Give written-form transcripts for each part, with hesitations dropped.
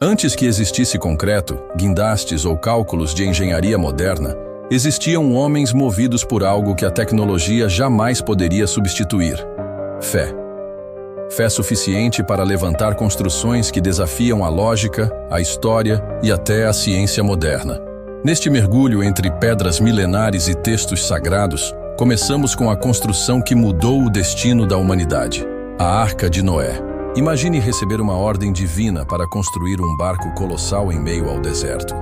Antes que existisse concreto, guindastes ou cálculos de engenharia moderna, existiam homens movidos por algo que a tecnologia jamais poderia substituir: fé. Fé suficiente para levantar construções que desafiam a lógica, a história e até a ciência moderna. Neste mergulho entre pedras milenares e textos sagrados, começamos com a construção que mudou o destino da humanidade: a Arca de Noé. Imagine receber uma ordem divina para construir um barco colossal em meio ao deserto.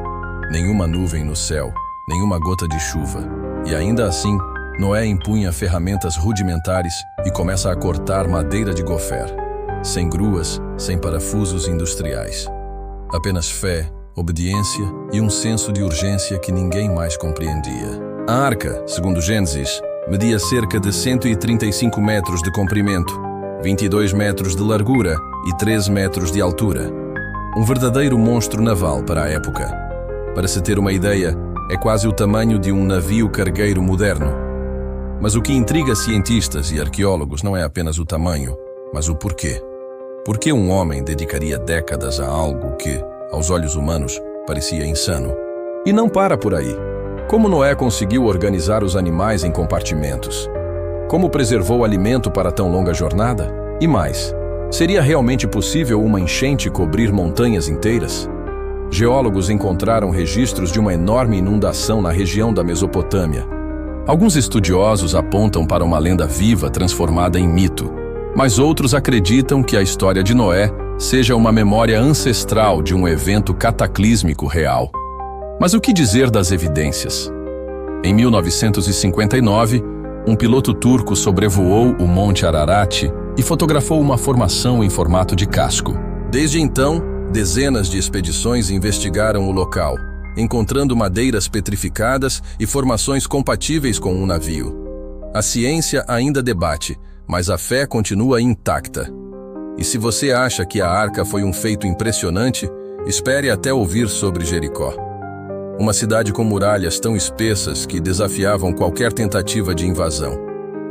Nenhuma nuvem no céu, nenhuma gota de chuva. E ainda assim, Noé empunha ferramentas rudimentares e começa a cortar madeira de gofer. Sem gruas, sem parafusos industriais. Apenas fé, obediência e um senso de urgência que ninguém mais compreendia. A arca, segundo Gênesis, media cerca de 135 metros de comprimento, 22 metros de largura e 13 metros de altura. Um verdadeiro monstro naval para a época. Para se ter uma ideia, é quase o tamanho de um navio cargueiro moderno. Mas o que intriga cientistas e arqueólogos não é apenas o tamanho, mas o porquê. Por que um homem dedicaria décadas a algo que, aos olhos humanos, parecia insano? E não para por aí. Como Noé conseguiu organizar os animais em compartimentos? Como preservou alimento para tão longa jornada? E mais, seria realmente possível uma enchente cobrir montanhas inteiras? Geólogos encontraram registros de uma enorme inundação na região da Mesopotâmia. Alguns estudiosos apontam para uma lenda viva transformada em mito, mas outros acreditam que a história de Noé seja uma memória ancestral de um evento cataclísmico real. Mas o que dizer das evidências? Em 1959, um piloto turco sobrevoou o Monte Ararat e fotografou uma formação em formato de casco. Desde então, dezenas de expedições investigaram o local, encontrando madeiras petrificadas e formações compatíveis com um navio. A ciência ainda debate, mas a fé continua intacta. E se você acha que a arca foi um feito impressionante, espere até ouvir sobre Jericó. Uma cidade com muralhas tão espessas que desafiavam qualquer tentativa de invasão.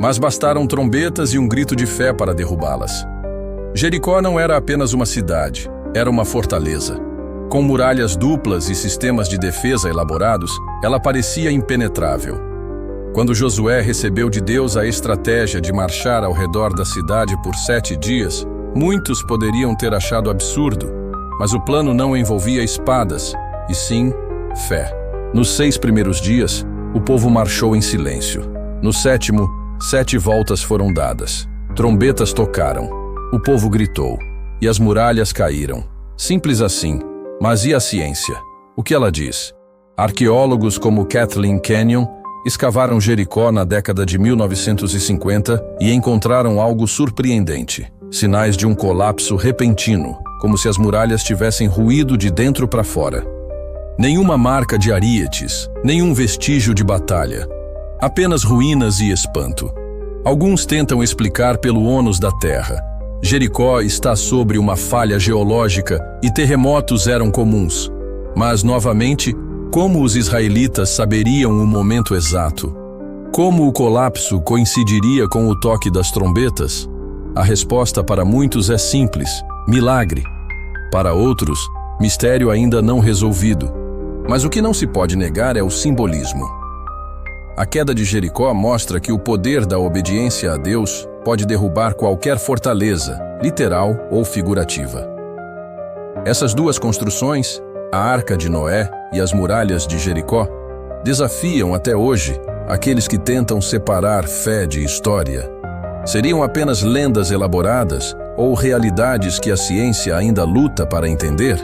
Mas bastaram trombetas e um grito de fé para derrubá-las. Jericó não era apenas uma cidade, era uma fortaleza. Com muralhas duplas e sistemas de defesa elaborados, ela parecia impenetrável. Quando Josué recebeu de Deus a estratégia de marchar ao redor da cidade por 7 dias, muitos poderiam ter achado absurdo, mas o plano não envolvia espadas, e sim fé. Nos 6 primeiros dias, o povo marchou em silêncio. No 7º, 7 voltas foram dadas. Trombetas tocaram. O povo gritou. E as muralhas caíram. Simples assim. Mas e a ciência? O que ela diz? Arqueólogos como Kathleen Kenyon escavaram Jericó na década de 1950 e encontraram algo surpreendente. Sinais de um colapso repentino, como se as muralhas tivessem ruído de dentro para fora. Nenhuma marca de arietes, nenhum vestígio de batalha. Apenas ruínas e espanto. Alguns tentam explicar pelo ônus da terra. Jericó está sobre uma falha geológica e terremotos eram comuns. Mas, novamente, como os israelitas saberiam o momento exato? Como o colapso coincidiria com o toque das trombetas? A resposta para muitos é simples: milagre. Para outros, mistério ainda não resolvido. Mas o que não se pode negar é o simbolismo. A queda de Jericó mostra que o poder da obediência a Deus pode derrubar qualquer fortaleza, literal ou figurativa. Essas duas construções, a Arca de Noé e as muralhas de Jericó, desafiam até hoje aqueles que tentam separar fé de história. Seriam apenas lendas elaboradas ou realidades que a ciência ainda luta para entender?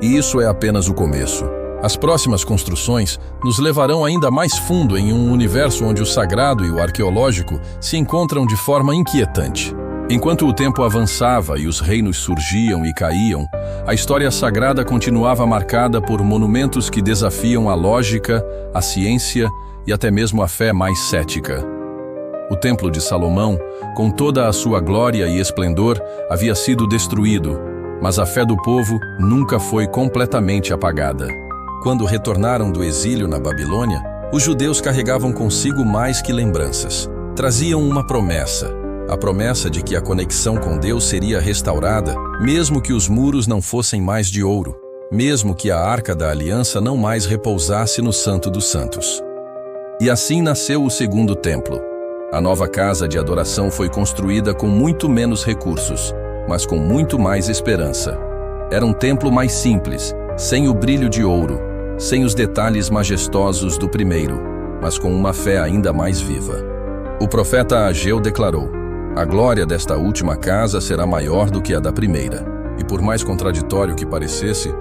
E isso é apenas o começo. As próximas construções nos levarão ainda mais fundo em um universo onde o sagrado e o arqueológico se encontram de forma inquietante. Enquanto o tempo avançava e os reinos surgiam e caíam, a história sagrada continuava marcada por monumentos que desafiam a lógica, a ciência e até mesmo a fé mais cética. O Templo de Salomão, com toda a sua glória e esplendor, havia sido destruído, mas a fé do povo nunca foi completamente apagada. Quando retornaram do exílio na Babilônia, os judeus carregavam consigo mais que lembranças. Traziam uma promessa: a promessa de que a conexão com Deus seria restaurada, mesmo que os muros não fossem mais de ouro, mesmo que a Arca da Aliança não mais repousasse no Santo dos Santos. E assim nasceu o segundo templo. A nova casa de adoração foi construída com muito menos recursos, mas com muito mais esperança. Era um templo mais simples, sem o brilho de ouro, sem os detalhes majestosos do primeiro, mas com uma fé ainda mais viva. O profeta Ageu declarou: "A glória desta última casa será maior do que a da primeira." E por mais contraditório que parecesse,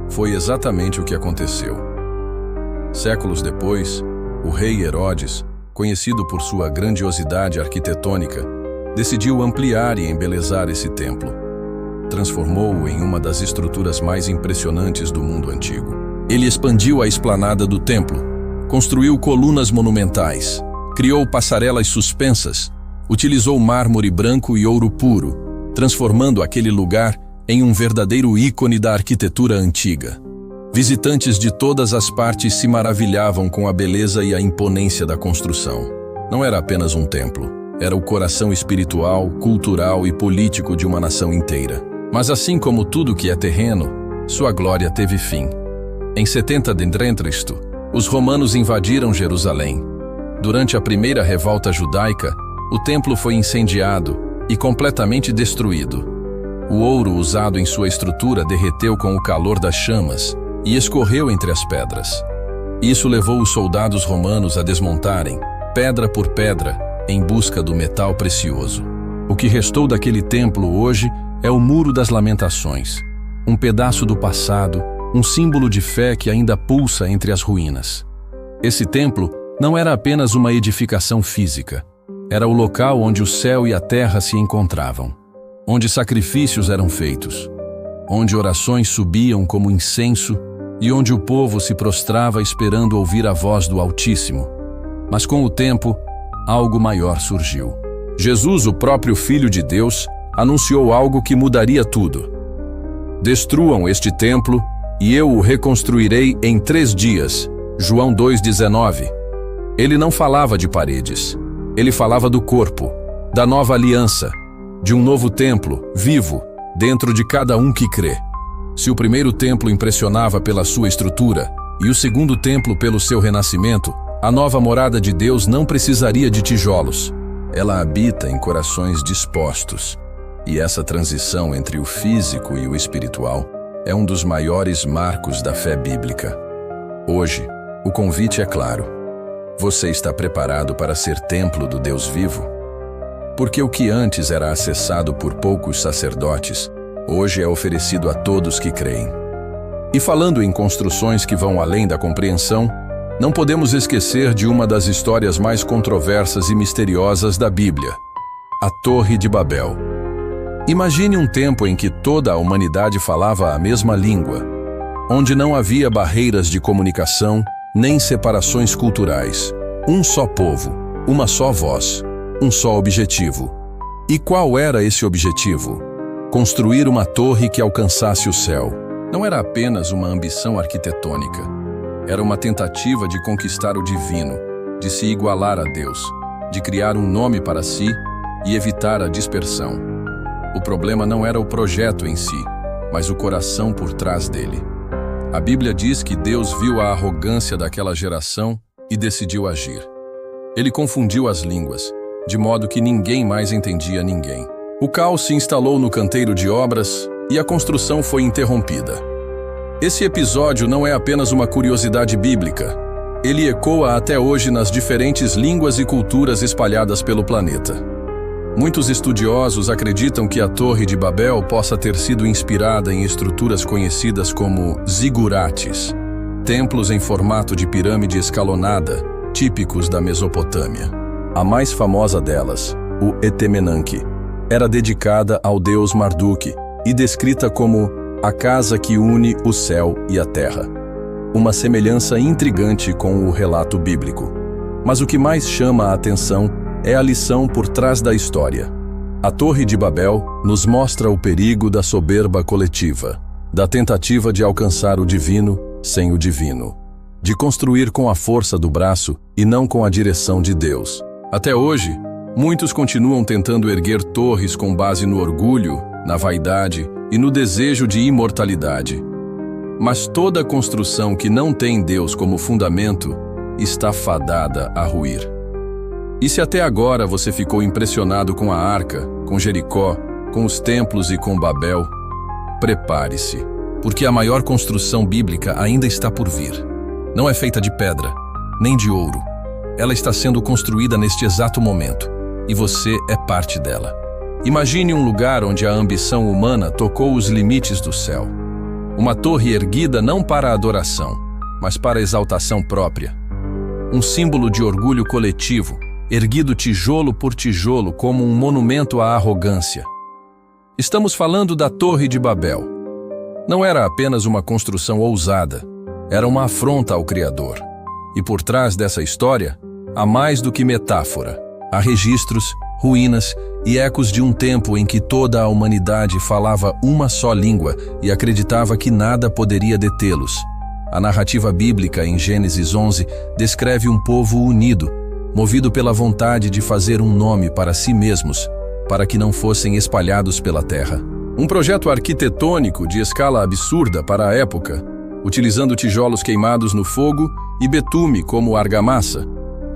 foi exatamente o que aconteceu. Séculos depois, o rei Herodes, conhecido por sua grandiosidade arquitetônica, decidiu ampliar e embelezar esse templo. Transformou-o em uma das estruturas mais impressionantes do mundo antigo. Ele expandiu a esplanada do templo, construiu colunas monumentais, criou passarelas suspensas, utilizou mármore branco e ouro puro, transformando aquele lugar em um verdadeiro ícone da arquitetura antiga. Visitantes de todas as partes se maravilhavam com a beleza e a imponência da construção. Não era apenas um templo, era o coração espiritual, cultural e político de uma nação inteira. Mas assim como tudo que é terreno, sua glória teve fim. Em 70 d.C., os romanos invadiram Jerusalém. Durante a primeira revolta judaica, o templo foi incendiado e completamente destruído. O ouro usado em sua estrutura derreteu com o calor das chamas e escorreu entre as pedras. Isso levou os soldados romanos a desmontarem, pedra por pedra, em busca do metal precioso. O que restou daquele templo hoje é o Muro das Lamentações, um pedaço do passado, um símbolo de fé que ainda pulsa entre as ruínas. Esse templo não era apenas uma edificação física, era o local onde o céu e a terra se encontravam, onde sacrifícios eram feitos, onde orações subiam como incenso e onde o povo se prostrava esperando ouvir a voz do Altíssimo. Mas com o tempo, algo maior surgiu. Jesus, o próprio Filho de Deus, anunciou algo que mudaria tudo. "Destruam este templo e eu o reconstruirei em 3 dias." João 2,19. Ele não falava de paredes. Ele falava do corpo, da nova aliança, de um novo templo, vivo, dentro de cada um que crê. Se o primeiro templo impressionava pela sua estrutura e o segundo templo pelo seu renascimento, a nova morada de Deus não precisaria de tijolos. Ela habita em corações dispostos. E essa transição entre o físico e o espiritual é um dos maiores marcos da fé bíblica. Hoje, o convite é claro. Você está preparado para ser templo do Deus vivo? Porque o que antes era acessado por poucos sacerdotes, hoje é oferecido a todos que creem. E falando em construções que vão além da compreensão, não podemos esquecer de uma das histórias mais controversas e misteriosas da Bíblia, a Torre de Babel. Imagine um tempo em que toda a humanidade falava a mesma língua, onde não havia barreiras de comunicação nem separações culturais. Um só povo, uma só voz, um só objetivo. E qual era esse objetivo? Construir uma torre que alcançasse o céu. Não era apenas uma ambição arquitetônica. Era uma tentativa de conquistar o divino, de se igualar a Deus, de criar um nome para si e evitar a dispersão. O problema não era o projeto em si, mas o coração por trás dele. A Bíblia diz que Deus viu a arrogância daquela geração e decidiu agir. Ele confundiu as línguas, de modo que ninguém mais entendia ninguém. O caos se instalou no canteiro de obras e a construção foi interrompida. Esse episódio não é apenas uma curiosidade bíblica. Ele ecoa até hoje nas diferentes línguas e culturas espalhadas pelo planeta. Muitos estudiosos acreditam que a Torre de Babel possa ter sido inspirada em estruturas conhecidas como zigurates, templos em formato de pirâmide escalonada, típicos da Mesopotâmia. A mais famosa delas, o Etemenanque, era dedicada ao deus Marduk e descrita como a casa que une o céu e a terra. Uma semelhança intrigante com o relato bíblico. Mas o que mais chama a atenção é a lição por trás da história. A Torre de Babel nos mostra o perigo da soberba coletiva, da tentativa de alcançar o divino sem o divino, de construir com a força do braço e não com a direção de Deus. Até hoje, Muitos continuam tentando erguer torres com base no orgulho, na vaidade e no desejo de imortalidade. Mas toda construção que não tem Deus como fundamento está fadada a ruir. E se até agora você ficou impressionado com a Arca, com Jericó, com os templos e com Babel, prepare-se, porque a maior construção bíblica ainda está por vir. Não é feita de pedra, nem de ouro. Ela está sendo construída neste exato momento, e você é parte dela. Imagine um lugar onde a ambição humana tocou os limites do céu. Uma torre erguida não para a adoração, mas para a exaltação própria. Um símbolo de orgulho coletivo, erguido tijolo por tijolo como um monumento à arrogância. Estamos falando da Torre de Babel. Não era apenas uma construção ousada, era uma afronta ao Criador. E por trás dessa história, há mais do que metáfora. Há registros, ruínas e ecos de um tempo em que toda a humanidade falava uma só língua e acreditava que nada poderia detê-los. A narrativa bíblica em Gênesis 11 descreve um povo unido, movido pela vontade de fazer um nome para si mesmos, para que não fossem espalhados pela terra. Um projeto arquitetônico de escala absurda para a época, utilizando tijolos queimados no fogo e betume como argamassa.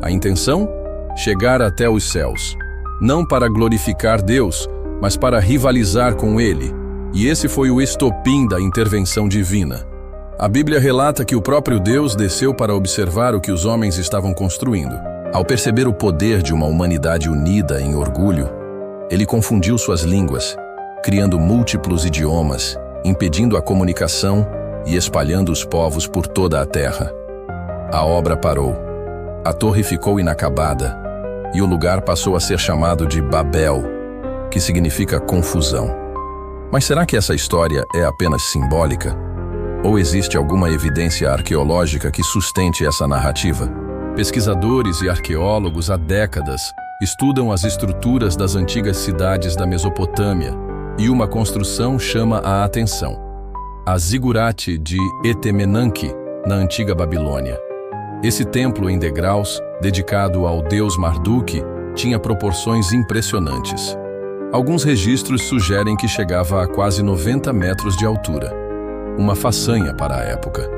A intenção? Chegar até os céus. Não para glorificar Deus, mas para rivalizar com Ele. E esse foi o estopim da intervenção divina. A Bíblia relata que o próprio Deus desceu para observar o que os homens estavam construindo. Ao perceber o poder de uma humanidade unida em orgulho, ele confundiu suas línguas, criando múltiplos idiomas, impedindo a comunicação e espalhando os povos por toda a terra. A obra parou. A torre ficou inacabada e o lugar passou a ser chamado de Babel, que significa confusão. Mas será que essa história é apenas simbólica? Ou existe alguma evidência arqueológica que sustente essa narrativa? Pesquisadores e arqueólogos há décadas estudam as estruturas das antigas cidades da Mesopotâmia e uma construção chama a atenção: a zigurate de Etemenanque, na antiga Babilônia. Esse templo em degraus, dedicado ao deus Marduk, tinha proporções impressionantes. Alguns registros sugerem que chegava a quase 90 metros de altura. Uma façanha para a época.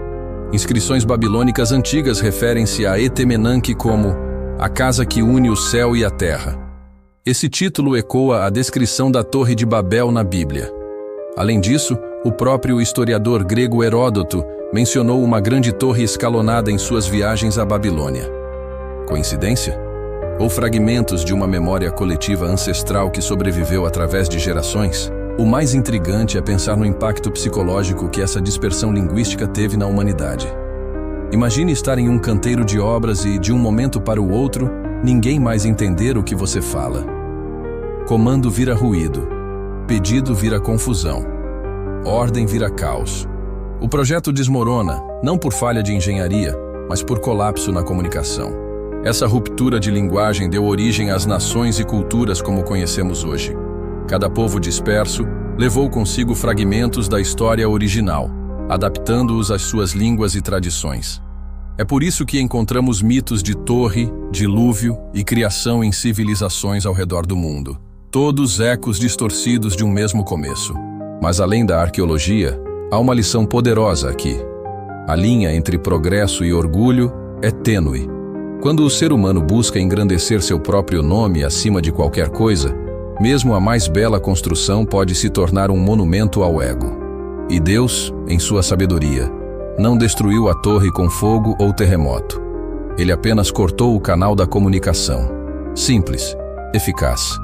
Inscrições babilônicas antigas referem-se a Etemenanque como a casa que une o céu e a terra. Esse título ecoa a descrição da Torre de Babel na Bíblia. Além disso, o próprio historiador grego Heródoto mencionou uma grande torre escalonada em suas viagens à Babilônia. Coincidência? Ou fragmentos de uma memória coletiva ancestral que sobreviveu através de gerações? O mais intrigante é pensar no impacto psicológico que essa dispersão linguística teve na humanidade. Imagine estar em um canteiro de obras e, de um momento para o outro, ninguém mais entender o que você fala. Comando vira ruído, pedido vira confusão, ordem vira caos. O projeto desmorona, não por falha de engenharia, mas por colapso na comunicação. Essa ruptura de linguagem deu origem às nações e culturas como conhecemos hoje. Cada povo disperso levou consigo fragmentos da história original, adaptando-os às suas línguas e tradições. É por isso que encontramos mitos de torre, dilúvio e criação em civilizações ao redor do mundo, todos ecos distorcidos de um mesmo começo. Mas além da arqueologia, há uma lição poderosa aqui. A linha entre progresso e orgulho é tênue. Quando o ser humano busca engrandecer seu próprio nome acima de qualquer coisa, mesmo a mais bela construção pode se tornar um monumento ao ego. E Deus, em sua sabedoria, não destruiu a torre com fogo ou terremoto. Ele apenas cortou o canal da comunicação. Simples, eficaz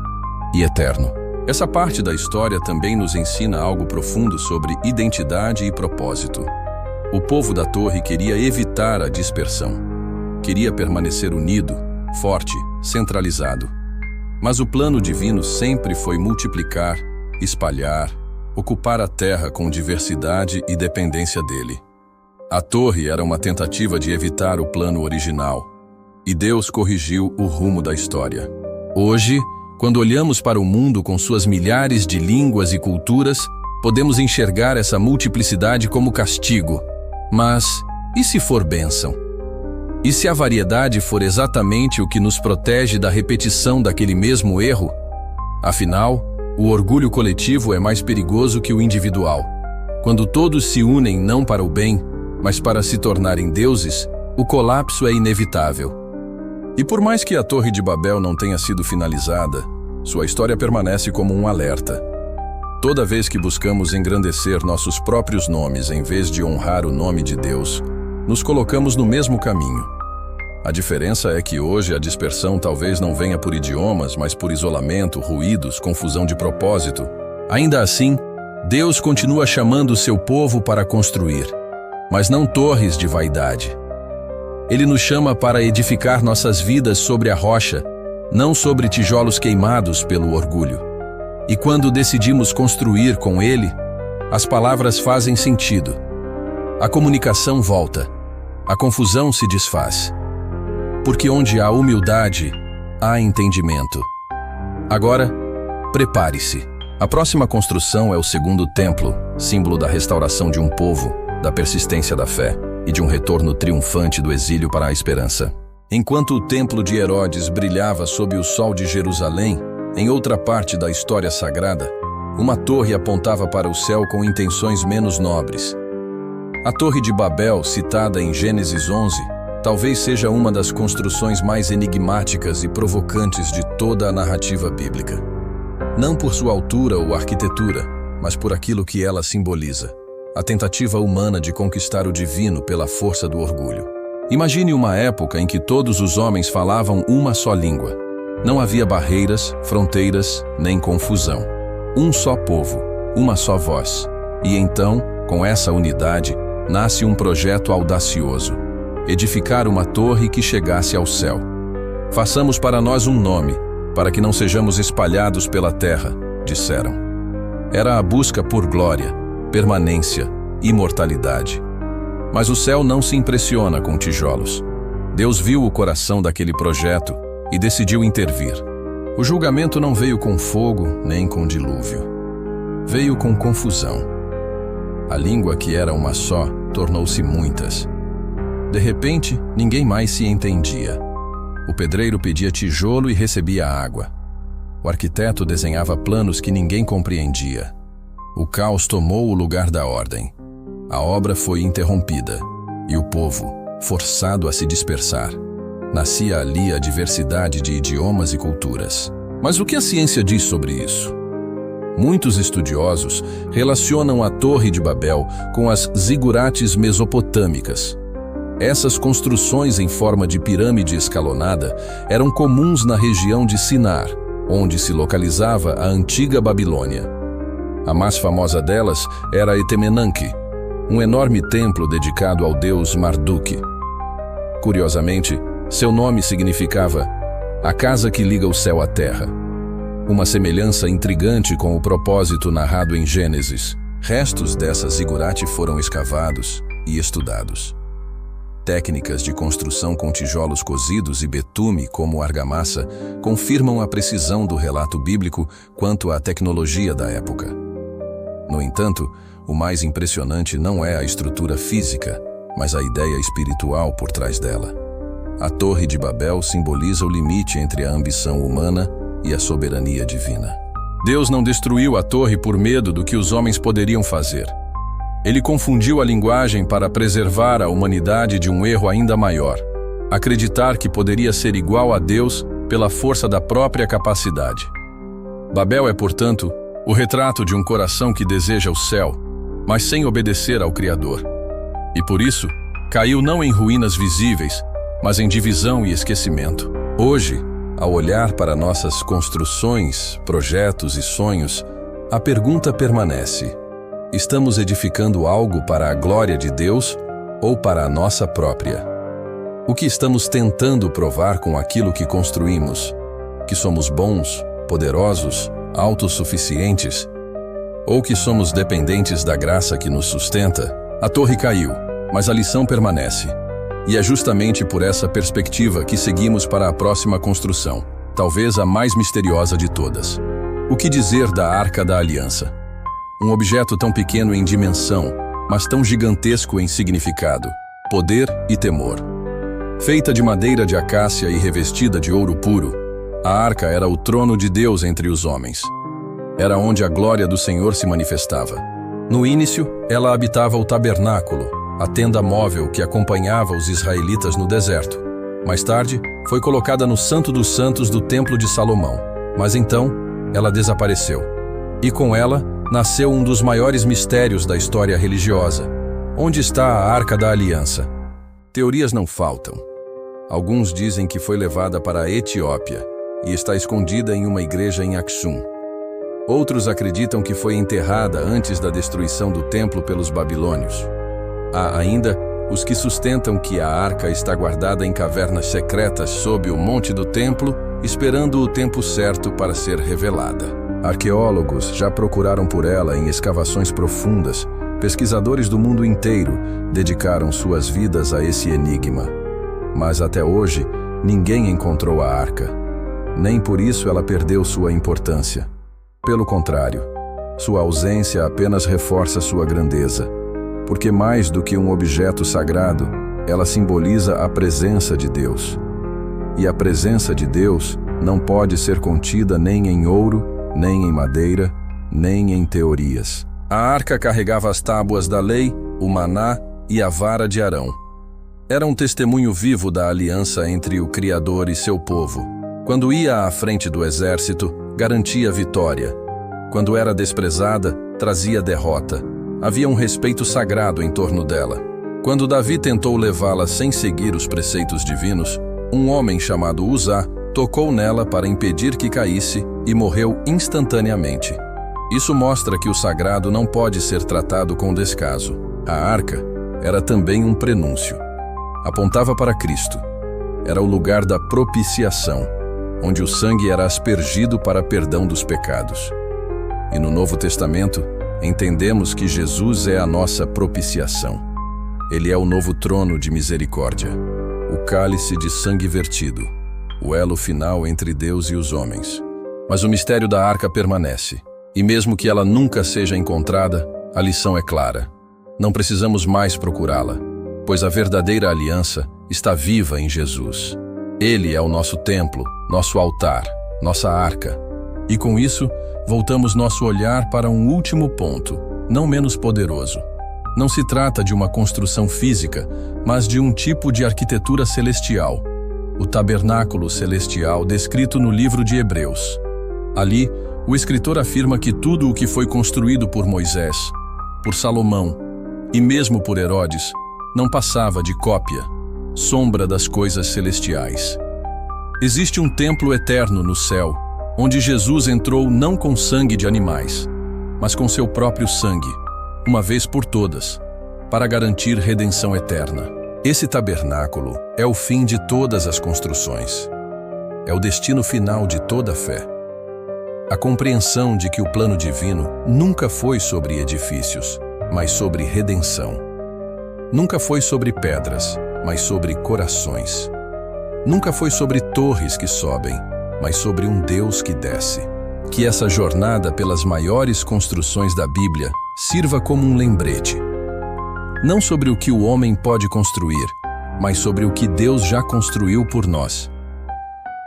e eterno. Essa parte da história também nos ensina algo profundo sobre identidade e propósito. O povo da torre queria evitar a dispersão. Queria permanecer unido, forte, centralizado. Mas o plano divino sempre foi multiplicar, espalhar, ocupar a terra com diversidade e dependência dele. A torre era uma tentativa de evitar o plano original, e Deus corrigiu o rumo da história. Hoje, quando olhamos para o mundo com suas milhares de línguas e culturas, podemos enxergar essa multiplicidade como castigo. Mas, e se for bênção? E se a variedade for exatamente o que nos protege da repetição daquele mesmo erro? Afinal, o orgulho coletivo é mais perigoso que o individual. Quando todos se unem não para o bem, mas para se tornarem deuses, o colapso é inevitável. E por mais que a Torre de Babel não tenha sido finalizada, sua história permanece como um alerta. Toda vez que buscamos engrandecer nossos próprios nomes em vez de honrar o nome de Deus, nos colocamos no mesmo caminho. A diferença é que hoje a dispersão talvez não venha por idiomas, mas por isolamento, ruídos, confusão de propósito. Ainda assim, Deus continua chamando seu povo para construir, mas não torres de vaidade. Ele nos chama para edificar nossas vidas sobre a rocha, não sobre tijolos queimados pelo orgulho. E quando decidimos construir com Ele, as palavras fazem sentido. A comunicação volta. A confusão se desfaz. Porque onde há humildade, há entendimento. Agora, prepare-se. A próxima construção é o segundo templo, símbolo da restauração de um povo, da persistência da fé e de um retorno triunfante do exílio para a esperança. Enquanto o templo de Herodes brilhava sob o sol de Jerusalém, em outra parte da história sagrada, uma torre apontava para o céu com intenções menos nobres. A Torre de Babel, citada em Gênesis 11, talvez seja uma das construções mais enigmáticas e provocantes de toda a narrativa bíblica. Não por sua altura ou arquitetura, mas por aquilo que ela simboliza: a tentativa humana de conquistar o divino pela força do orgulho. Imagine uma época em que todos os homens falavam uma só língua. Não havia barreiras, fronteiras, nem confusão. Um só povo, uma só voz. E então, com essa unidade, nasce um projeto audacioso: edificar uma torre que chegasse ao céu. Façamos para nós um nome, para que não sejamos espalhados pela terra, disseram. Era a busca por glória, permanência, imortalidade. Mas o céu não se impressiona com tijolos. Deus viu o coração daquele projeto e decidiu intervir. O julgamento não veio com fogo nem com dilúvio. Veio com confusão. A língua que era uma só tornou-se muitas. De repente, ninguém mais se entendia. O pedreiro pedia tijolo e recebia água. O arquiteto desenhava planos que ninguém compreendia. O caos tomou o lugar da ordem. A obra foi interrompida e o povo, forçado a se dispersar. Nascia ali a diversidade de idiomas e culturas. Mas o que a ciência diz sobre isso? Muitos estudiosos relacionam a Torre de Babel com as zigurates mesopotâmicas. Essas construções em forma de pirâmide escalonada eram comuns na região de Sinar, onde se localizava a antiga Babilônia. A mais famosa delas era Etemenanque, um enorme templo dedicado ao deus Marduk. Curiosamente, seu nome significava a casa que liga o céu à terra. Uma semelhança intrigante com o propósito narrado em Gênesis. Restos dessa zigurate foram escavados e estudados. Técnicas de construção com tijolos cozidos e betume, como argamassa, confirmam a precisão do relato bíblico quanto à tecnologia da época. No entanto, o mais impressionante não é a estrutura física, mas a ideia espiritual por trás dela. A Torre de Babel simboliza o limite entre a ambição humana e a soberania divina. Deus não destruiu a torre por medo do que os homens poderiam fazer. Ele confundiu a linguagem para preservar a humanidade de um erro ainda maior: acreditar que poderia ser igual a Deus pela força da própria capacidade. Babel é, portanto, o retrato de um coração que deseja o céu, mas sem obedecer ao Criador. E por isso, caiu não em ruínas visíveis, mas em divisão e esquecimento. Hoje, ao olhar para nossas construções, projetos e sonhos, a pergunta permanece: estamos edificando algo para a glória de Deus ou para a nossa própria? O que estamos tentando provar com aquilo que construímos? Que somos bons, poderosos, autossuficientes? Ou que somos dependentes da graça que nos sustenta? A torre caiu, mas a lição permanece. E é justamente por essa perspectiva que seguimos para a próxima construção, talvez a mais misteriosa de todas. O que dizer da Arca da Aliança? Um objeto tão pequeno em dimensão, mas tão gigantesco em significado, poder e temor. Feita de madeira de acácia e revestida de ouro puro, a arca era o trono de Deus entre os homens. Era onde a glória do Senhor se manifestava. No início, ela habitava o tabernáculo, a tenda móvel que acompanhava os israelitas no deserto. Mais tarde, foi colocada no Santo dos Santos do Templo de Salomão. Mas então, ela desapareceu. E com ela, nasceu um dos maiores mistérios da história religiosa. Onde está a Arca da Aliança? Teorias não faltam. Alguns dizem que foi levada para a Etiópia e está escondida em uma igreja em Aksum. Outros acreditam que foi enterrada antes da destruição do templo pelos babilônios. Há ainda os que sustentam que a arca está guardada em cavernas secretas sob o monte do templo, esperando o tempo certo para ser revelada. Arqueólogos já procuraram por ela em escavações profundas. Pesquisadores do mundo inteiro dedicaram suas vidas a esse enigma. Mas até hoje, ninguém encontrou a arca. Nem por isso ela perdeu sua importância. Pelo contrário, sua ausência apenas reforça sua grandeza. Porque mais do que um objeto sagrado, ela simboliza a presença de Deus. E a presença de Deus não pode ser contida nem em ouro, nem em madeira, nem em teorias. A arca carregava as tábuas da lei, o maná e a vara de Arão. Era um testemunho vivo da aliança entre o Criador e seu povo. Quando ia à frente do exército, garantia vitória. Quando era desprezada, trazia derrota. Havia um respeito sagrado em torno dela. Quando Davi tentou levá-la sem seguir os preceitos divinos, um homem chamado Uzá tocou nela para impedir que caísse e morreu instantaneamente. Isso mostra que o sagrado não pode ser tratado com descaso. A arca era também um prenúncio. Apontava para Cristo. Era o lugar da propiciação, onde o sangue era aspergido para perdão dos pecados. E no Novo Testamento, entendemos que Jesus é a nossa propiciação. Ele é o novo trono de misericórdia, o cálice de sangue vertido, o elo final entre Deus e os homens. Mas o mistério da arca permanece. E mesmo que ela nunca seja encontrada, a lição é clara. Não precisamos mais procurá-la, pois a verdadeira aliança está viva em Jesus. Ele é o nosso templo, nosso altar, nossa arca. E com isso, voltamos nosso olhar para um último ponto, não menos poderoso. Não se trata de uma construção física, mas de um tipo de arquitetura celestial. O tabernáculo celestial descrito no livro de Hebreus. Ali, o escritor afirma que tudo o que foi construído por Moisés, por Salomão e mesmo por Herodes não passava de cópia, sombra das coisas celestiais. Existe um templo eterno no céu, onde Jesus entrou não com sangue de animais, mas com seu próprio sangue, uma vez por todas, para garantir redenção eterna. Esse tabernáculo é o fim de todas as construções. É o destino final de toda a fé. A compreensão de que o plano divino nunca foi sobre edifícios, mas sobre redenção. Nunca foi sobre pedras, mas sobre corações. Nunca foi sobre torres que sobem, mas sobre um Deus que desce. Que essa jornada pelas maiores construções da Bíblia sirva como um lembrete. Não sobre o que o homem pode construir, mas sobre o que Deus já construiu por nós.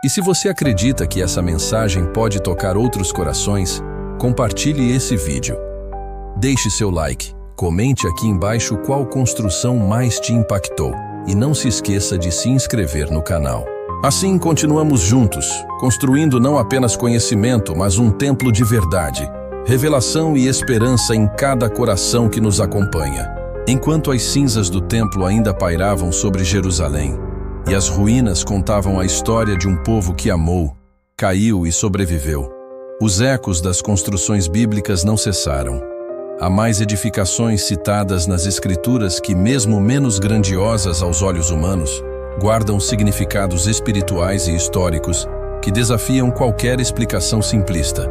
E se você acredita que essa mensagem pode tocar outros corações, compartilhe esse vídeo. Deixe seu like, comente aqui embaixo qual construção mais te impactou e não se esqueça de se inscrever no canal. Assim continuamos juntos, construindo não apenas conhecimento, mas um templo de verdade, revelação e esperança em cada coração que nos acompanha. Enquanto as cinzas do templo ainda pairavam sobre Jerusalém, e as ruínas contavam a história de um povo que amou, caiu e sobreviveu, os ecos das construções bíblicas não cessaram. Há mais edificações citadas nas Escrituras que, mesmo menos grandiosas aos olhos humanos, guardam significados espirituais e históricos que desafiam qualquer explicação simplista.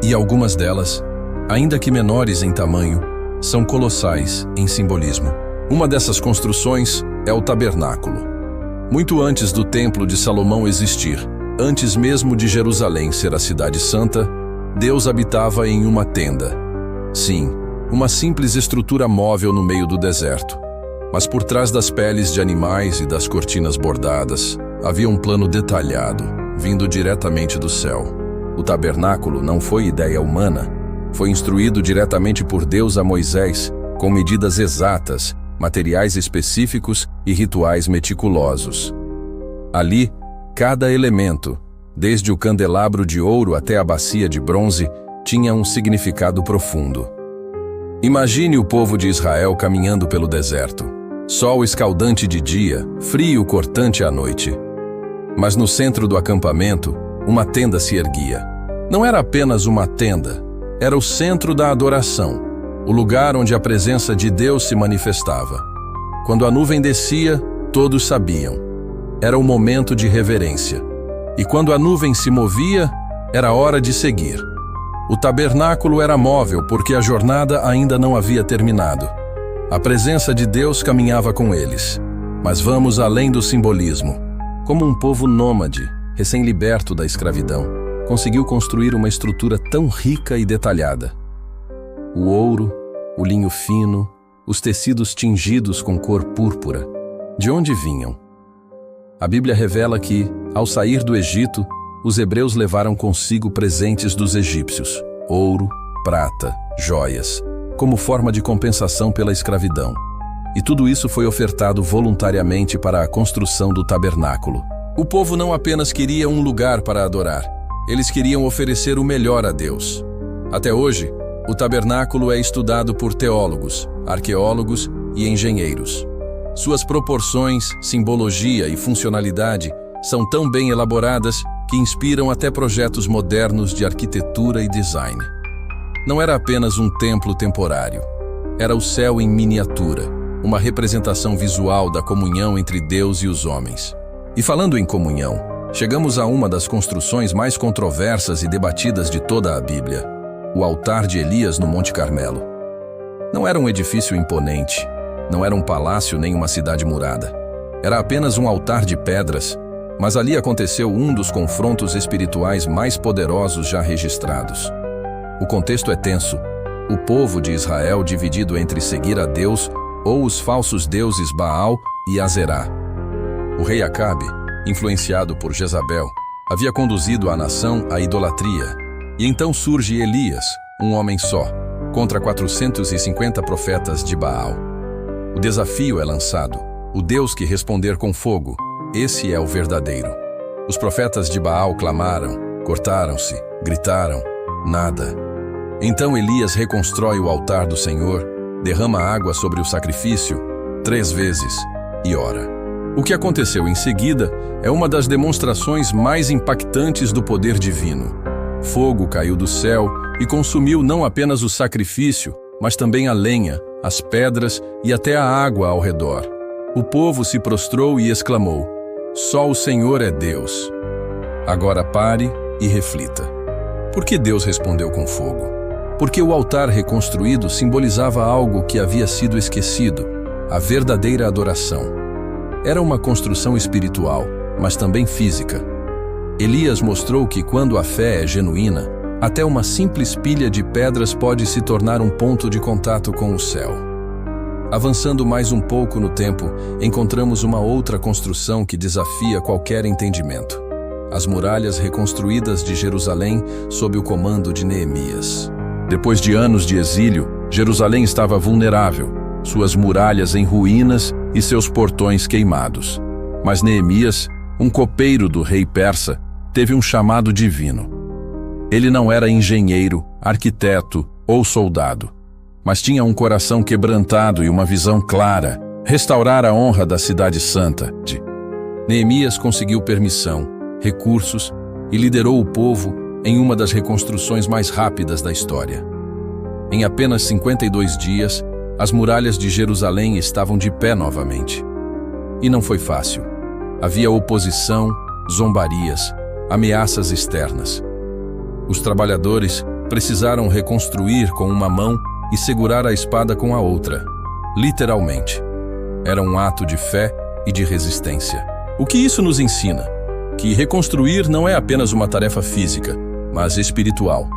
E algumas delas, ainda que menores em tamanho, são colossais em simbolismo. Uma dessas construções é o tabernáculo. Muito antes do Templo de Salomão existir, antes mesmo de Jerusalém ser a cidade santa, Deus habitava em uma tenda. Sim, uma simples estrutura móvel no meio do deserto. Mas por trás das peles de animais e das cortinas bordadas, havia um plano detalhado, vindo diretamente do céu. O tabernáculo não foi ideia humana, foi instruído diretamente por Deus a Moisés, com medidas exatas, materiais específicos e rituais meticulosos. Ali, cada elemento, desde o candelabro de ouro até a bacia de bronze, tinha um significado profundo. Imagine o povo de Israel caminhando pelo deserto. Sol escaldante de dia, frio cortante à noite. Mas no centro do acampamento, uma tenda se erguia. Não era apenas uma tenda, era o centro da adoração, o lugar onde a presença de Deus se manifestava. Quando a nuvem descia, todos sabiam. Era o momento de reverência. E quando a nuvem se movia, era hora de seguir. O tabernáculo era móvel porque a jornada ainda não havia terminado. A presença de Deus caminhava com eles. Mas vamos além do simbolismo. Como um povo nômade, recém-liberto da escravidão, conseguiu construir uma estrutura tão rica e detalhada. O ouro, o linho fino, os tecidos tingidos com cor púrpura. De onde vinham? A Bíblia revela que, ao sair do Egito, os hebreus levaram consigo presentes dos egípcios, ouro, prata, joias, como forma de compensação pela escravidão. E tudo isso foi ofertado voluntariamente para a construção do tabernáculo. O povo não apenas queria um lugar para adorar, eles queriam oferecer o melhor a Deus. Até hoje, o tabernáculo é estudado por teólogos, arqueólogos e engenheiros. Suas proporções, simbologia e funcionalidade são tão bem elaboradas que inspiram até projetos modernos de arquitetura e design. Não era apenas um templo temporário. Era o céu em miniatura, uma representação visual da comunhão entre Deus e os homens. E falando em comunhão, chegamos a uma das construções mais controversas e debatidas de toda a Bíblia, o altar de Elias no Monte Carmelo. Não era um edifício imponente, não era um palácio nem uma cidade murada. Era apenas um altar de pedras, mas ali aconteceu um dos confrontos espirituais mais poderosos já registrados. O contexto é tenso. O povo de Israel dividido entre seguir a Deus ou os falsos deuses Baal e Azerá. O rei Acabe, influenciado por Jezabel, havia conduzido a nação à idolatria. E então surge Elias, um homem só, contra 450 profetas de Baal. O desafio é lançado. O Deus que responder com fogo, esse é o verdadeiro. Os profetas de Baal clamaram, cortaram-se, gritaram, nada. Então Elias reconstrói o altar do Senhor, derrama água sobre o sacrifício 3 vezes e ora. O que aconteceu em seguida é uma das demonstrações mais impactantes do poder divino. Fogo caiu do céu e consumiu não apenas o sacrifício, mas também a lenha, as pedras e até a água ao redor. O povo se prostrou e exclamou: "Só o Senhor é Deus." Agora pare e reflita. Por que Deus respondeu com fogo? Porque o altar reconstruído simbolizava algo que havia sido esquecido, a verdadeira adoração. Era uma construção espiritual, mas também física. Elias mostrou que quando a fé é genuína, até uma simples pilha de pedras pode se tornar um ponto de contato com o céu. Avançando mais um pouco no tempo, encontramos uma outra construção que desafia qualquer entendimento: as muralhas reconstruídas de Jerusalém sob o comando de Neemias. Depois de anos de exílio, Jerusalém estava vulnerável, suas muralhas em ruínas e seus portões queimados. Mas Neemias, um copeiro do rei persa, teve um chamado divino. Ele não era engenheiro, arquiteto ou soldado, mas tinha um coração quebrantado e uma visão clara: restaurar a honra da cidade santa. Neemias conseguiu permissão, recursos e liderou o povo em uma das reconstruções mais rápidas da história. Em apenas 52 dias, as muralhas de Jerusalém estavam de pé novamente. E não foi fácil. Havia oposição, zombarias, ameaças externas. Os trabalhadores precisaram reconstruir com uma mão e segurar a espada com a outra. Literalmente. Era um ato de fé e de resistência. O que isso nos ensina? Que reconstruir não é apenas uma tarefa física, mas espiritual.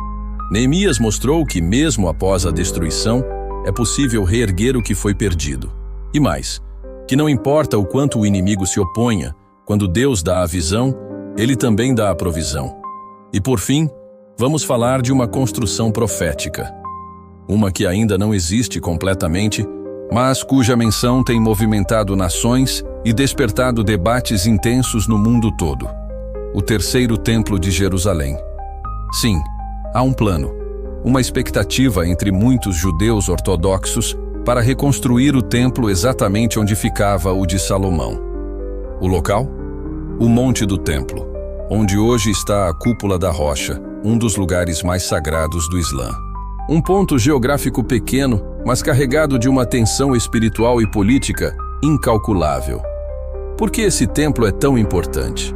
Neemias mostrou que, mesmo após a destruição, é possível reerguer o que foi perdido. E mais, que não importa o quanto o inimigo se oponha, quando Deus dá a visão, Ele também dá a provisão. E por fim, vamos falar de uma construção profética. Uma que ainda não existe completamente, mas cuja menção tem movimentado nações e despertado debates intensos no mundo todo. O terceiro templo de Jerusalém. Sim, há um plano, uma expectativa entre muitos judeus ortodoxos para reconstruir o templo exatamente onde ficava o de Salomão. O local? O Monte do Templo, onde hoje está a Cúpula da Rocha, um dos lugares mais sagrados do Islã. Um ponto geográfico pequeno, mas carregado de uma tensão espiritual e política incalculável. Por que esse templo é tão importante?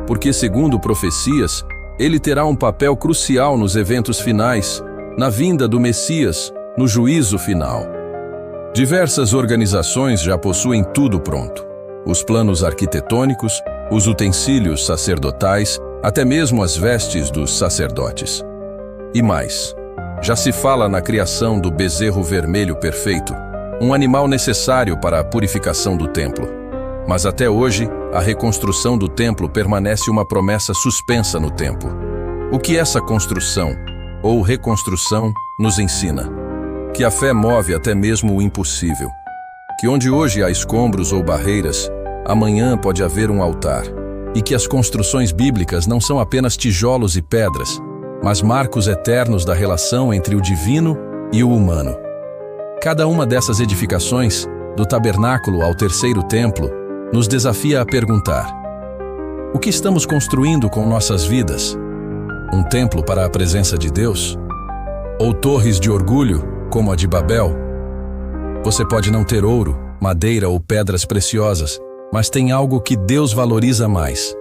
Porque, segundo profecias, ele terá um papel crucial nos eventos finais, na vinda do Messias, no juízo final. Diversas organizações já possuem tudo pronto. Os planos arquitetônicos, os utensílios sacerdotais, até mesmo as vestes dos sacerdotes. E mais, já se fala na criação do bezerro vermelho perfeito, um animal necessário para a purificação do templo. Mas até hoje, a reconstrução do templo permanece uma promessa suspensa no tempo. O que essa construção, ou reconstrução, nos ensina? Que a fé move até mesmo o impossível. Que onde hoje há escombros ou barreiras, amanhã pode haver um altar. E que as construções bíblicas não são apenas tijolos e pedras, mas marcos eternos da relação entre o divino e o humano. Cada uma dessas edificações, do tabernáculo ao terceiro templo, nos desafia a perguntar: o que estamos construindo com nossas vidas? Um templo para a presença de Deus? Ou torres de orgulho, como a de Babel? Você pode não ter ouro, madeira ou pedras preciosas, mas tem algo que Deus valoriza mais: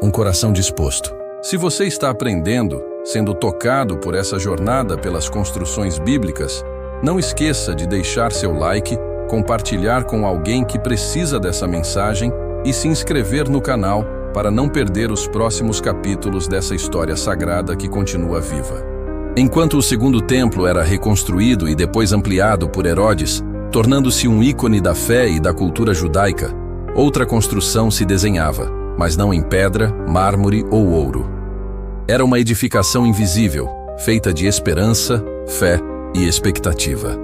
um coração disposto. Se você está aprendendo, sendo tocado por essa jornada pelas construções bíblicas, não esqueça de deixar seu like, compartilhar com alguém que precisa dessa mensagem e se inscrever no canal para não perder os próximos capítulos dessa história sagrada que continua viva. Enquanto o segundo templo era reconstruído e depois ampliado por Herodes, tornando-se um ícone da fé e da cultura judaica, outra construção se desenhava, mas não em pedra, mármore ou ouro. Era uma edificação invisível, feita de esperança, fé e expectativa.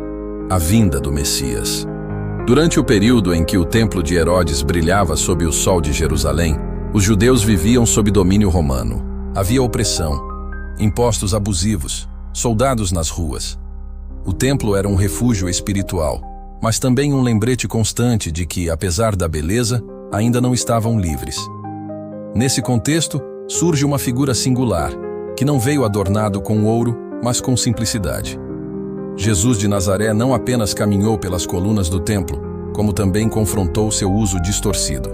A vinda do Messias. Durante o período em que o templo de Herodes brilhava sob o sol de Jerusalém, os judeus viviam sob domínio romano. Havia opressão, impostos abusivos, soldados nas ruas. O templo era um refúgio espiritual, mas também um lembrete constante de que, apesar da beleza, ainda não estavam livres. Nesse contexto, surge uma figura singular, que não veio adornado com ouro, mas com simplicidade. Jesus de Nazaré não apenas caminhou pelas colunas do templo, como também confrontou seu uso distorcido.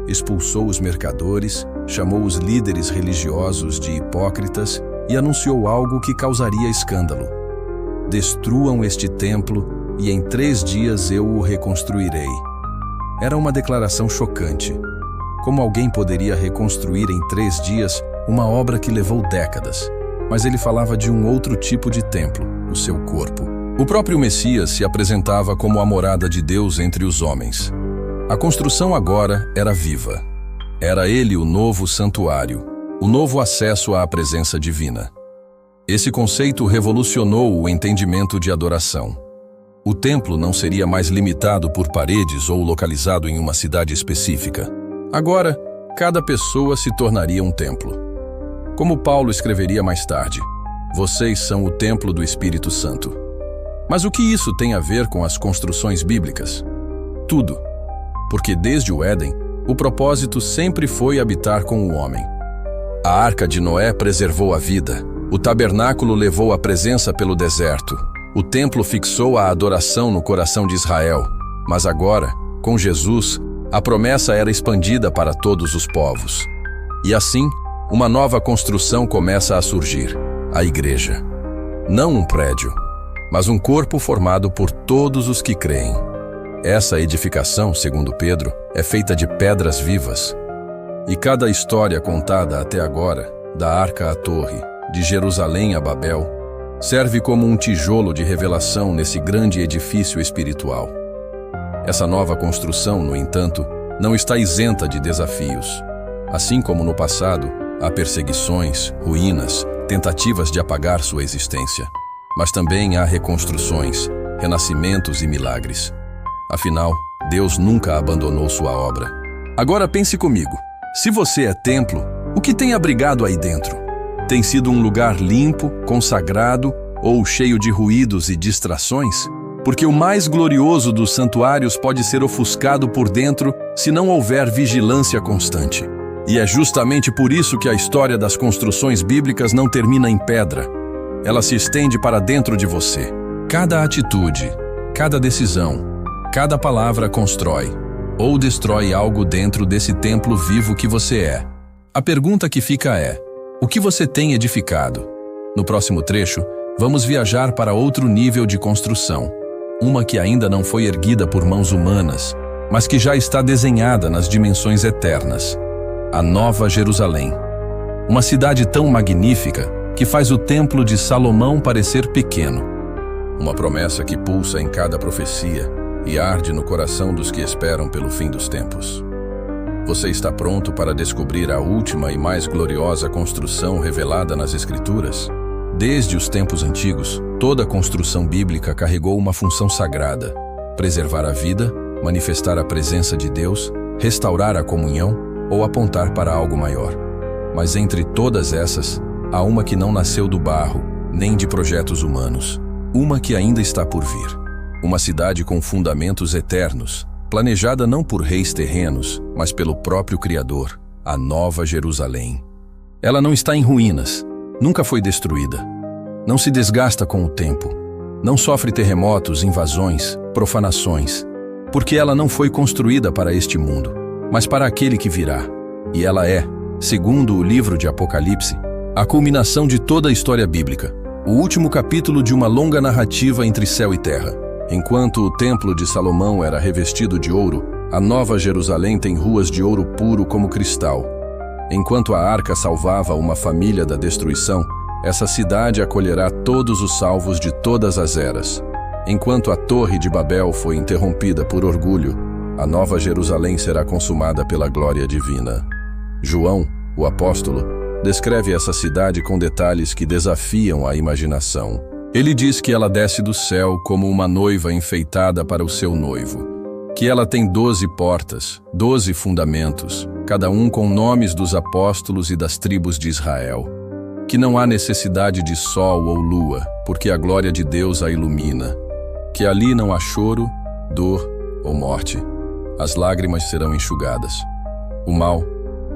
Expulsou os mercadores, chamou os líderes religiosos de hipócritas e anunciou algo que causaria escândalo: destruam este templo e em 3 dias eu o reconstruirei. Era uma declaração chocante. Como alguém poderia reconstruir em 3 dias uma obra que levou décadas? Mas ele falava de um outro tipo de templo, o seu corpo. O próprio Messias se apresentava como a morada de Deus entre os homens. A construção agora era viva. Era ele o novo santuário, o novo acesso à presença divina. Esse conceito revolucionou o entendimento de adoração. O templo não seria mais limitado por paredes ou localizado em uma cidade específica. Agora, cada pessoa se tornaria um templo. Como Paulo escreveria mais tarde: vocês são o templo do Espírito Santo. Mas o que isso tem a ver com as construções bíblicas? Tudo. Porque desde o Éden, o propósito sempre foi habitar com o homem. A arca de Noé preservou a vida, o tabernáculo levou a presença pelo deserto, o templo fixou a adoração no coração de Israel. Mas agora, com Jesus, a promessa era expandida para todos os povos. E assim, uma nova construção começa a surgir: a igreja. Não um prédio, mas um corpo formado por todos os que creem. Essa edificação, segundo Pedro, é feita de pedras vivas. E cada história contada até agora, da arca à torre, de Jerusalém a Babel, serve como um tijolo de revelação nesse grande edifício espiritual. Essa nova construção, no entanto, não está isenta de desafios. Assim como no passado, há perseguições, ruínas, tentativas de apagar sua existência. Mas também há reconstruções, renascimentos e milagres. Afinal, Deus nunca abandonou sua obra. Agora pense comigo. Se você é templo, o que tem abrigado aí dentro? Tem sido um lugar limpo, consagrado ou cheio de ruídos e distrações? Porque o mais glorioso dos santuários pode ser ofuscado por dentro se não houver vigilância constante. E é justamente por isso que a história das construções bíblicas não termina em pedra. Ela se estende para dentro de você. Cada atitude, cada decisão, cada palavra constrói ou destrói algo dentro desse templo vivo que você é. A pergunta que fica é: o que você tem edificado? No próximo trecho, vamos viajar para outro nível de construção. Uma que ainda não foi erguida por mãos humanas, mas que já está desenhada nas dimensões eternas. A Nova Jerusalém. Uma cidade tão magnífica que faz o Templo de Salomão parecer pequeno. Uma promessa que pulsa em cada profecia e arde no coração dos que esperam pelo fim dos tempos. Você está pronto para descobrir a última e mais gloriosa construção revelada nas Escrituras? Desde os tempos antigos, toda construção bíblica carregou uma função sagrada: preservar a vida, manifestar a presença de Deus, restaurar a comunhão ou apontar para algo maior. Mas entre todas essas, há uma que não nasceu do barro, nem de projetos humanos. Uma que ainda está por vir. Uma cidade com fundamentos eternos, planejada não por reis terrenos, mas pelo próprio Criador, a Nova Jerusalém. Ela não está em ruínas, nunca foi destruída. Não se desgasta com o tempo. Não sofre terremotos, invasões, profanações. Porque ela não foi construída para este mundo, mas para aquele que virá. E ela é, segundo o livro de Apocalipse, a culminação de toda a história bíblica, o último capítulo de uma longa narrativa entre céu e terra. Enquanto o Templo de Salomão era revestido de ouro, a Nova Jerusalém tem ruas de ouro puro como cristal. Enquanto a arca salvava uma família da destruição, essa cidade acolherá todos os salvos de todas as eras. Enquanto a Torre de Babel foi interrompida por orgulho, a Nova Jerusalém será consumada pela glória divina. João, o apóstolo, descreve essa cidade com detalhes que desafiam a imaginação. Ele diz que ela desce do céu como uma noiva enfeitada para o seu noivo, que ela tem 12 portas, 12 fundamentos, cada um com nomes dos apóstolos e das tribos de Israel, que não há necessidade de sol ou lua, porque a glória de Deus a ilumina, que ali não há choro, dor ou morte. As lágrimas serão enxugadas. O mal,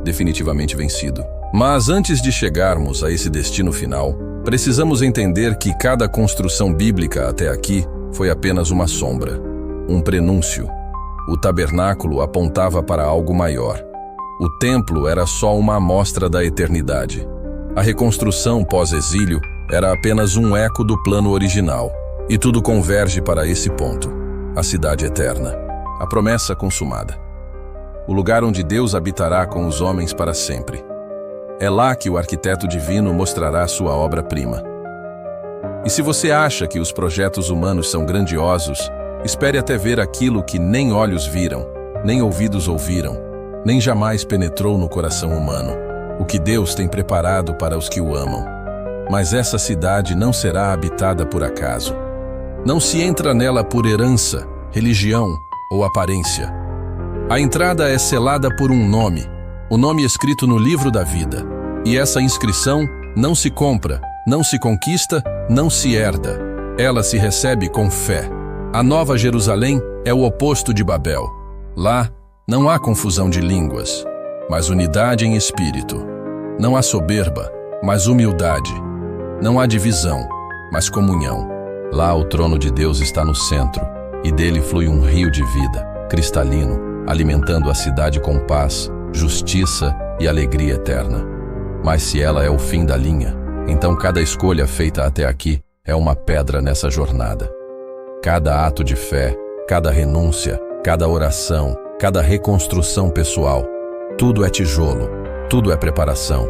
definitivamente vencido. Mas antes de chegarmos a esse destino final, precisamos entender que cada construção bíblica até aqui foi apenas uma sombra, um prenúncio. O tabernáculo apontava para algo maior. O templo era só uma amostra da eternidade. A reconstrução pós-exílio era apenas um eco do plano original. E tudo converge para esse ponto: a cidade eterna, a promessa consumada. O lugar onde Deus habitará com os homens para sempre. É lá que o arquiteto divino mostrará sua obra-prima. E se você acha que os projetos humanos são grandiosos, espere até ver aquilo que nem olhos viram, nem ouvidos ouviram, nem jamais penetrou no coração humano, o que Deus tem preparado para os que o amam. Mas essa cidade não será habitada por acaso. Não se entra nela por herança, religião ou aparência. A entrada é selada por um nome, o nome escrito no livro da vida. E essa inscrição não se compra, não se conquista, não se herda. Ela se recebe com fé. A Nova Jerusalém é o oposto de Babel. Lá não há confusão de línguas, mas unidade em espírito. Não há soberba, mas humildade. Não há divisão, mas comunhão. Lá o trono de Deus está no centro, e dele flui um rio de vida, cristalino, alimentando a cidade com paz, justiça e alegria eterna. Mas se ela é o fim da linha, então cada escolha feita até aqui é uma pedra nessa jornada. Cada ato de fé, cada renúncia, cada oração, cada reconstrução pessoal, tudo é tijolo, tudo é preparação.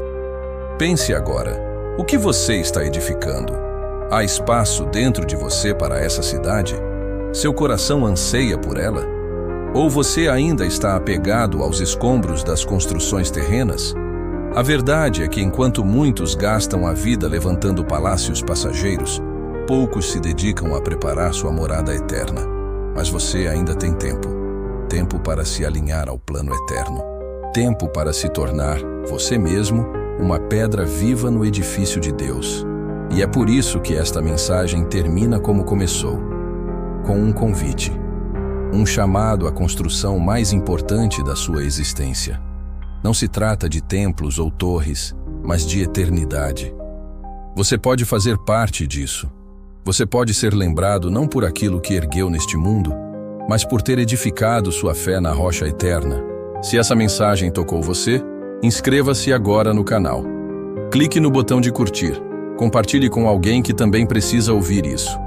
Pense agora, o que você está edificando? Há espaço dentro de você para essa cidade? Seu coração anseia por ela? Ou você ainda está apegado aos escombros das construções terrenas? A verdade é que enquanto muitos gastam a vida levantando palácios passageiros, poucos se dedicam a preparar sua morada eterna. Mas você ainda tem tempo. Tempo para se alinhar ao plano eterno. Tempo para se tornar, você mesmo, uma pedra viva no edifício de Deus. E é por isso que esta mensagem termina como começou, com um convite. Um chamado à construção mais importante da sua existência. Não se trata de templos ou torres, mas de eternidade. Você pode fazer parte disso. Você pode ser lembrado não por aquilo que ergueu neste mundo, mas por ter edificado sua fé na rocha eterna. Se essa mensagem tocou você, inscreva-se agora no canal. Clique no botão de curtir. Compartilhe com alguém que também precisa ouvir isso.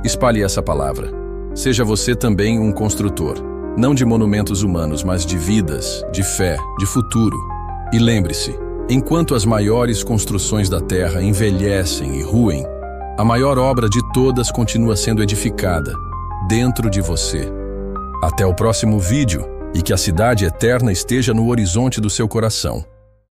Espalhe essa palavra. Seja você também um construtor, não de monumentos humanos, mas de vidas, de fé, de futuro. E lembre-se, enquanto as maiores construções da terra envelhecem e ruem, a maior obra de todas continua sendo edificada, dentro de você. Até o próximo vídeo, e que a cidade eterna esteja no horizonte do seu coração.